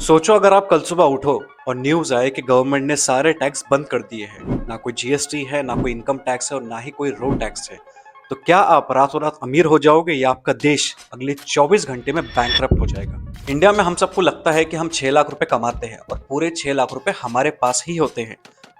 सोचो अगर आप कल सुबह उठो और न्यूज आए कि गवर्नमेंट ने सारे टैक्स बंद कर दिए हैं। ना कोई जीएसटी है, ना कोई इनकम टैक्स है और ना ही कोई रोड टैक्स है। तो क्या आप रातों रात अमीर हो जाओगे या आपका देश अगले 24 घंटे में बैंकरप्ट हो जाएगा? इंडिया में हम सबको लगता है कि हम 6 लाख रुपए कमाते हैं और पूरे 6 लाख रुपए हमारे पास ही होते हैं।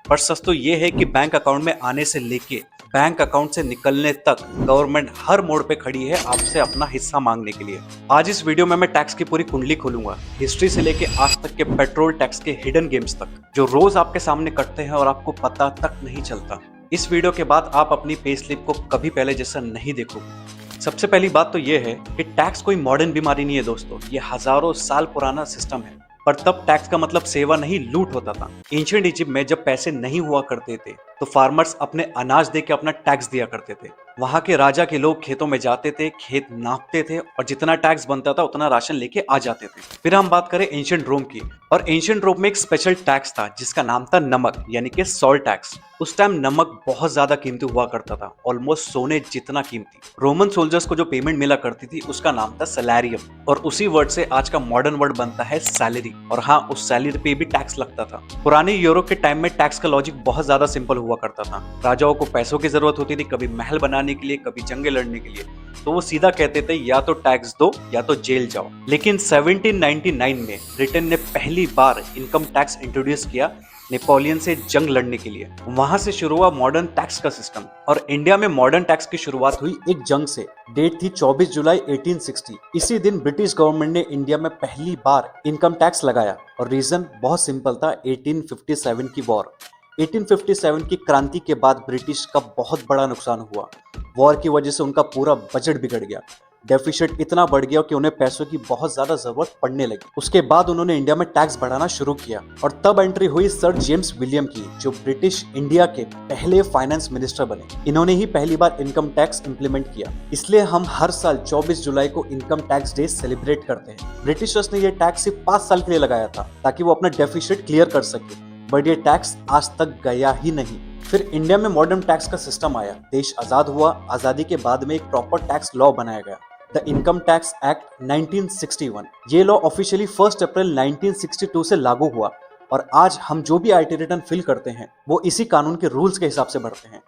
पर सच तो ये है कि बैंक अकाउंट में आने से लेके बैंक अकाउंट से निकलने तक गवर्नमेंट हर मोड़ पे खड़ी है आपसे अपना हिस्सा मांगने के लिए। आज इस वीडियो में मैं टैक्स की पूरी कुंडली खोलूंगा, हिस्ट्री से लेके आज तक के पेट्रोल टैक्स के हिडन गेम्स तक, जो रोज आपके सामने कटते हैं और आपको पता तक नहीं चलता। इस वीडियो के बाद आप अपनी पे स्लिप को कभी पहले जैसा नहीं देखोगे। सबसे पहली बात तो ये है कि टैक्स कोई मॉडर्न बीमारी नहीं है दोस्तों, ये हजारों साल पुराना सिस्टम है। पर तब टैक्स का मतलब सेवा नहीं, लूट होता था। एंशिएंट इजिप्ट में जब पैसे नहीं हुआ करते थे तो फार्मर्स अपने अनाज दे के अपना टैक्स दिया करते थे। वहां के राजा के लोग खेतों में जाते थे, खेत नापते थे और जितना टैक्स बनता था उतना राशन लेके आ जाते थे। फिर हम बात करें एंशिएंट रोम की, और एंशिएंट रोम में एक स्पेशल टैक्स था जिसका नाम था नमक, यानी कि सॉल्ट टैक्स। उस टाइम नमक बहुत ज्यादा कीमती हुआ करता था, ऑलमोस्ट सोने जितना कीमती। रोमन सोल्जर्स को जो पेमेंट मिला करती थी उसका नाम था सैलरियम, और उसी वर्ड से आज का मॉडर्न वर्ड बनता है सैलरी। और हाँ, उस सैलरी पे भी टैक्स लगता था। पुराने यूरोप के टाइम में टैक्स का लॉजिक बहुत ज्यादा सिंपल हुआ करता था। राजाओं को पैसों की जरूरत होती थी, कभी महल बनाने के लिए, कभी जंगे लड़ने के लिए, तो वो सीधा कहते थे या तो टैक्स दो या तो जेल जाओ। लेकिन 1799 में ब्रिटेन ने पहली बार इनकम टैक्स इंट्रोड्यूस किया, नेपोलियन से जंग लड़ने के लिए। वहां से शुरू हुआ मॉडर्न टैक्स का सिस्टम। और इंडिया में मॉडर्न टैक्स की शुरुआत हुई एक जंग से। डेट थी 24 जुलाई 1860। इसी दिन ब्रिटिश गवर्नमेंट ने इंडिया में पहली बार इनकम टैक्स लगाया, और रीजन बहुत सिंपल था, 1857 की वॉर। 1857 की क्रांति के बाद ब्रिटिश का बहुत बड़ा नुकसान हुआ। वॉर की वजह से उनका पूरा बजट बिगड़ गया, डेफिसिट इतना बढ़ गया कि उन्हें पैसों की बहुत ज्यादा जरूरत पड़ने लगी। उसके बाद उन्होंने इंडिया में टैक्स बढ़ाना शुरू किया, और तब एंट्री हुई सर जेम्स विलियम की, जो ब्रिटिश इंडिया के पहले फाइनेंस मिनिस्टर बने। इन्होंने ही पहली बार इनकम टैक्स इंप्लीमेंट किया, इसलिए हम हर साल 24 जुलाई को इनकम टैक्स डे सेलिब्रेट करते हैं। ब्रिटिशर्स ने यह टैक्स सिर्फ 5 साल के लिए लगाया था ताकि वो अपना डेफिसिट क्लियर कर सके, बट ये टैक्स आज तक गया ही नहीं। फिर इंडिया में मॉडर्न टैक्स का सिस्टम आया, देश आजाद हुआ। आजादी के बाद में एक प्रॉपर टैक्स लॉ बनाया गया, द इनकम टैक्स एक्ट 1961। ये लॉ ऑफिशियली 1 अप्रैल 1962 से लागू हुआ, और आज हम जो भी आईटी रिटर्न फिल करते हैं वो इसी कानून के रूल्स के हिसाब से भरते हैं।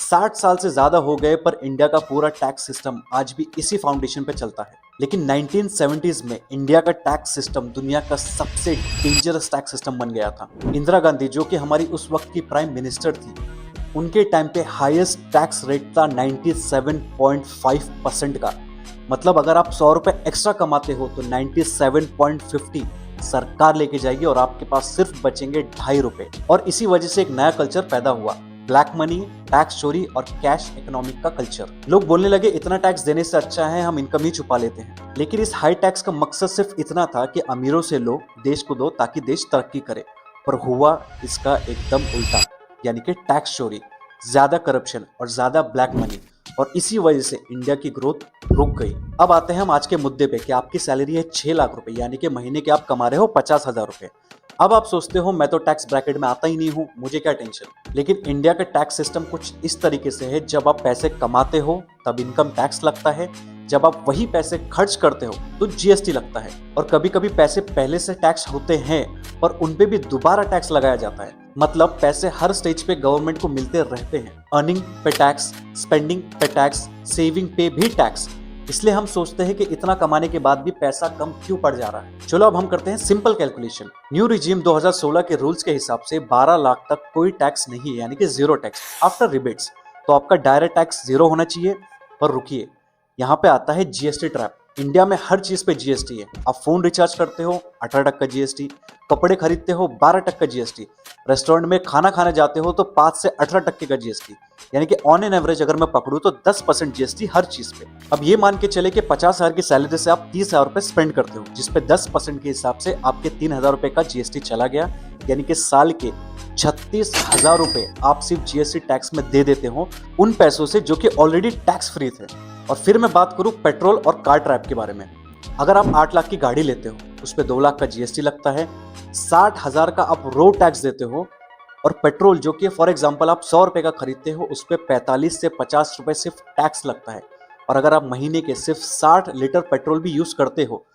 60 साल से ज्यादा हो गए, पर इंडिया का पूरा टैक्स सिस्टम आज भी इसी फाउंडेशन पे चलता है। लेकिन 1970s में इंडिया का टैक्स सिस्टम दुनिया का सबसे डेंजरस टैक्स सिस्टम बन गया था। इंदिरा गांधी, जो कि हमारी उस वक्त की प्राइम मिनिस्टर थी, उनके टाइम पे हाईएस्ट टैक्स रेट था 97.5% का। मतलब अगर आप 100 रुपए एक्स्ट्रा कमाते हो तो 97.50 सरकार लेके जाएगी, और आपके पास सिर्फ बचेंगे 2.5 रुपए। और इसी वजह से एक नया कल्चर पैदा हुआ, ब्लैक मनी, टैक्स चोरी और कैश इकोनॉमिक का कल्चर। लोग बोलने लगे इतना टैक्स देने से अच्छा है हम इनकम ही छुपा लेते हैं। लेकिन इस हाई टैक्स का मकसद सिर्फ इतना था कि अमीरों से लो, देश को दो ताकि देश तरक्की करे। पर हुआ इसका एकदम उल्टा, यानी कि टैक्स चोरी, ज्यादा करप्शन और ज्यादा ब्लैक मनी, और इसी वजह से इंडिया की ग्रोथ रुक गई। अब आते हैं हम आज के मुद्दे पे कि आपकी सैलरी है 6 लाख रुपए, यानी कि महीने के आप कमा रहे हो 50,000 रुपए। अब आप सोचते हो मैं तो टैक्स ब्रैकेट में आता ही नहीं हूं, मुझे क्या टेंशन। लेकिन इंडिया का टैक्स सिस्टम कुछ इस तरीके से है, जब आप पैसे कमाते हो तब इनकम टैक्स लगता है, जब आप वही पैसे खर्च करते हो तो जीएसटी लगता है, और कभी कभी पैसे पहले से टैक्स होते हैं पर उन पे भी दोबारा टैक्स लगाया जाता है। मतलब पैसे हर स्टेज पे गवर्नमेंट को मिलते रहते हैं। अर्निंग पे टैक्स, स्पेंडिंग पे टैक्स, सेविंग पे भी टैक्स। इसलिए हम सोचते हैं कि इतना कमाने के बाद भी पैसा कम क्यों पड़ जा रहा है। चलो अब हम करते हैं सिंपल कैलकुलेशन। न्यू रिजीम 2016 के रूल्स के हिसाब से 12 लाख तक कोई टैक्स नहीं है, यानी कि जीरो टैक्स आफ्टर रिबेट्स। तो आपका डायरेक्ट टैक्स जीरो होना चाहिए। पर रुकिए, यहाँ पे आता है जीएसटी ट्रैप। इंडिया में हर चीज पे जीएसटी है। आप फोन रिचार्ज करते हो 18% जीएसटी, कपड़े खरीदते हो 12% जीएसटी, रेस्टोरेंट में खाना खाने जाते हो तो 5 से 18% का जीएसटी, यानी कि ऑन एन एवरेज अगर मैं पकड़ूं तो 10% जीएसटी हर चीज पे। अब ये मान के चले कि 50,000 की सैलरी से आप 30,000 रुपए स्पेंड करते हो, जिसपे 10% के हिसाब से आपके 3,000 रुपए का जीएसटी चला गया, यानी कि साल के 36,000 रुपए आप सिर्फ जीएसटी टैक्स में दे देते हो, उन पैसों से जो कि ऑलरेडी टैक्स फ्री थे। और फिर मैं बात करूं पेट्रोल और कार ट्रैप के बारे में। अगर आप 8 लाख की गाड़ी लेते हो उस पे 2 लाख का जीएसटी लगता है, 60,000 का आप रोड टैक्स देते हो, और पेट्रोल जो कि फॉर एग्जांपल आप 100 रुपए का खरीदते हो उस पे 45 से 50 रुपए सिर्फ टैक्स लगता है। और अगर आप महीने के सिर्फ 60 लीटर पेट्रोल भी यूज करते हो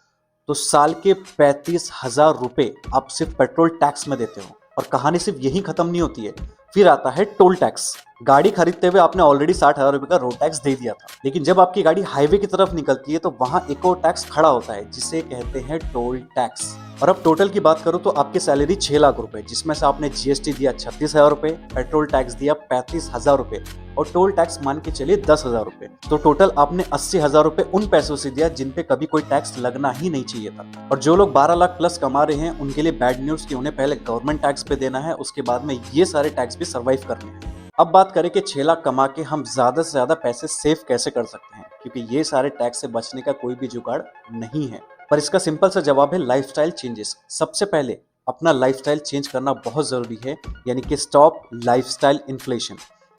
तो साल के 35,000 रुपए आप सिर्फ पेट्रोल टैक्स में देते हो। और कहानी सिर्फ यही खत्म नहीं होती है, फिर आता है टोल टैक्स। गाड़ी खरीदते हुए आपने ऑलरेडी 60,000 रुपए का रोड टैक्स दे दिया था, लेकिन जब आपकी गाड़ी हाईवे की तरफ निकलती है तो वहां एक और टैक्स खड़ा होता है जिसे कहते हैं टोल टैक्स। और अब टोटल की बात करूं तो आपकी सैलरी 6 लाख रुपए, जिसमें से आपने जीएसटी दिया 36,000 रुपए, पेट्रोल टैक्स दिया 35,000 रुपए और टोल टैक्स मान के चलिए 10,000 रुपए। तो टोटल आपने 80,000 रुपए उन पैसों से दिया जिन पे कभी कोई टैक्स लगना ही नहीं चाहिए था। और जो लोग 12 लाख प्लस कमा रहे हैं उनके लिए बैड न्यूज कि उन्हें पहले गवर्नमेंट टैक्स पे देना है, उसके बाद में ये सारे टैक्स भी सर्वाइव करने हैं। अब बात करें कि 6 लाख कमा के हम ज्यादा से ज्यादा पैसे सेव कैसे कर सकते हैं, क्योंकि ये सारे टैक्स से बचने का कोई भी जुगाड़ नहीं है। पर इसका सिंपल सा जवाब है लाइफस्टाइल चेंजेस। सबसे पहले अपना लाइफस्टाइल चेंज करना बहुत जरूरी है, यानी कि स्टॉप लाइफस्टाइल इन्फ्लेशन।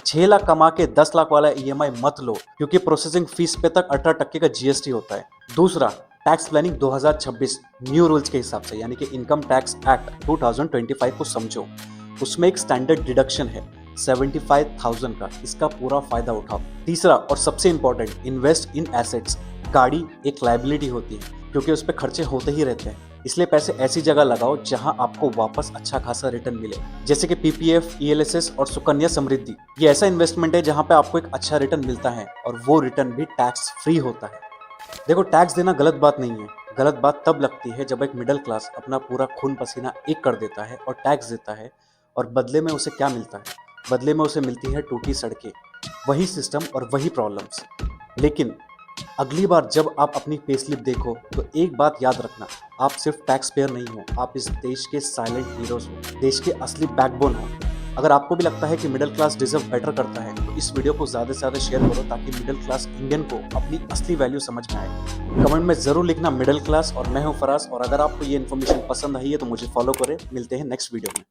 6 लाख कमा के 10 लाख वाला ईएमआई मत लो, क्योंकि प्रोसेसिंग फीस पे तक 18% का जीएसटी होता है। दूसरा, टैक्स प्लानिंग 2026 न्यू रूल्स के हिसाब से, यानी कि इनकम टैक्स एक्ट 2025 को समझो। उसमें एक स्टैंडर्ड डिडक्शन है 75,000 का, इसका पूरा फायदा उठाओ। तीसरा और सबसे इंपॉर्टेंट, इन्वेस्ट इन एसेट्स। गाड़ी एक लायबिलिटी होती है क्योंकि उस पर खर्चे होते ही रहते हैं, इसलिए पैसे ऐसी जगह लगाओ जहां आपको वापस अच्छा खासा रिटर्न मिले, जैसे कि पीपीएफ, ईएलएसएस और सुकन्या समृद्धि। ये ऐसा इन्वेस्टमेंट है जहां पे आपको एक अच्छा रिटर्न मिलता है और वो रिटर्न भी टैक्स फ्री होता है। देखो, टैक्स देना गलत बात नहीं है, गलत बात तब लगती है जब एक मिडिल क्लास अपना पूरा खून पसीना एक कर देता है और टैक्स देता है, और बदले में उसे क्या मिलता है? बदले में उसे मिलती है टूटी सड़कें, वही सिस्टम और वही प्रॉब्लम्स। लेकिन अगली बार जब आप अपनी पे स्लिप देखो तो एक बात याद रखना, आप सिर्फ टैक्स पेयर नहीं हो, आप इस देश के साइलेंट हीरोज हो, देश के असली बैकबोन हो। अगर आपको भी लगता है कि मिडिल क्लास डिजर्व बेटर करता है तो इस वीडियो को ज़्यादा से ज़्यादा शेयर करो, ताकि मिडिल क्लास इंडियन को अपनी असली वैल्यू समझ में आए। कमेंट में ज़रूर लिखना मिडिल क्लास, और मैं हूँ फराज। और अगर आपको ये इन्फॉर्मेशन पसंद आई है तो मुझे फॉलो करें। मिलते हैं नेक्स्ट वीडियो में।